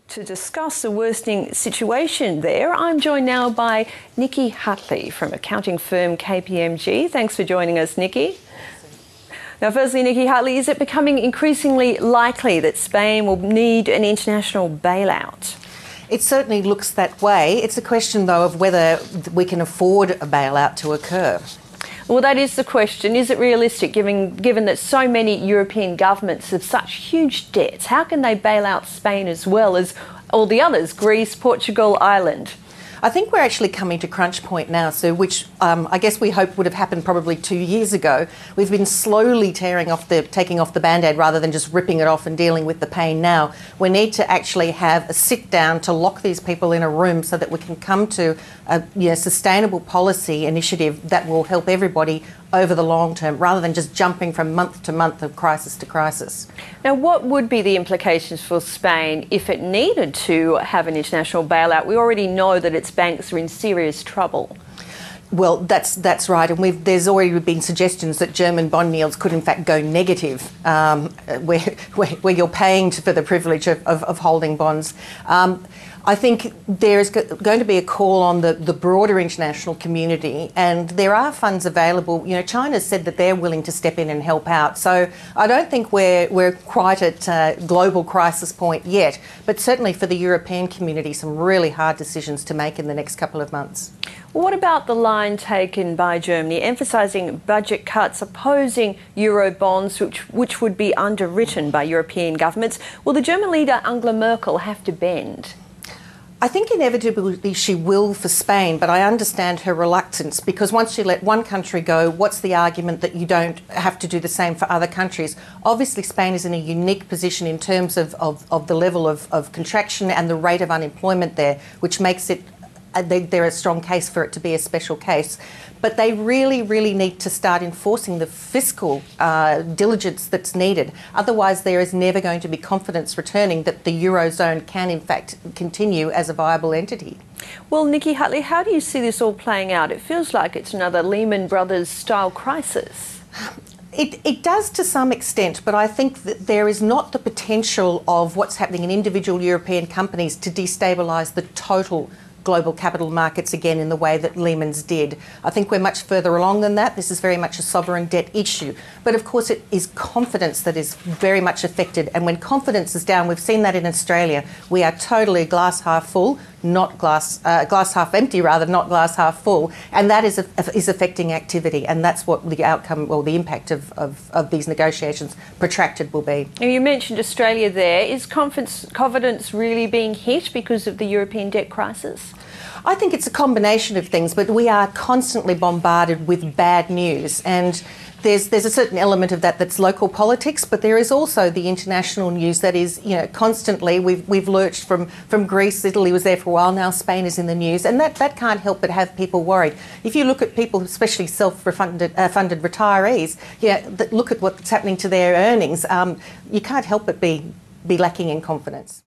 To discuss the worsening situation there, I'm joined now by Nicki Hutley from accounting firm KPMG. Thanks for joining us, Nicki. Now, firstly, Nicki Hutley, is it becoming increasingly likely that Spain will need an international bailout? It certainly looks that way. It's a question, though, of whether we can afford a bailout to occur. Well, that is the question. Is it realistic, given that so many European governments have such huge debts? How can they bail out Spain as well as all the others, Greece, Portugal, Ireland? I think we're actually coming to crunch point now, which I guess we hoped would have happened probably 2 years ago. We've been slowly taking off the Band-Aid rather than just ripping it off and dealing with the pain now. We need to actually have a sit down to lock these people in a room so that we can come to a sustainable policy initiative that will help everybody over the long term, rather than just jumping from month to month of crisis to crisis. Now, what would be the implications for Spain if it needed to have an international bailout? We already know that its banks are in serious trouble. Well, that's right, and there's already been suggestions that German bond yields could in fact go negative, where you're paying for the privilege of holding bonds. I think there is going to be a call on the broader international community, and there are funds available. You know, China's said that they're willing to step in and help out. So I don't think we're quite at global crisis point yet, but certainly for the European community, some really hard decisions to make in the next couple of months. What about the line taken by Germany, emphasising budget cuts, opposing Euro bonds, which would be underwritten by European governments? Will the German leader Angela Merkel have to bend? I think inevitably she will for Spain, but I understand her reluctance, because once you let one country go, what's the argument that you don't have to do the same for other countries? Obviously, Spain is in a unique position in terms of the level of contraction and the rate of unemployment there, which makes it they're a strong case for it to be a special case. But they really, really need to start enforcing the fiscal diligence that's needed. Otherwise, there is never going to be confidence returning that the Eurozone can, in fact, continue as a viable entity. Well, Nicki Hutley, how do you see this all playing out? It feels like it's another Lehman Brothers style crisis. It does to some extent, but I think that there is not the potential of what's happening in individual European companies to destabilise the total global capital markets again in the way that Lehman's did. I think we're much further along than that. This is very much a sovereign debt issue. But of course, it is confidence that is very much affected. And when confidence is down, we've seen that in Australia. We are totally glass half full, not glass half empty, rather, not glass half full. And that is affecting activity. And that's what the outcome or the impact of these negotiations protracted will be. Now, you mentioned Australia there. Is confidence really being hit because of the European debt crisis? I think it's a combination of things, but we are constantly bombarded with bad news, and there's a certain element of that that's local politics, but there is also the international news that is, you know, constantly. We've lurched from Greece. Italy was there for a while now. Spain is in the news, and that can't help but have people worried. If you look at people, especially self-funded retirees, look at what's happening to their earnings. You can't help but be lacking in confidence.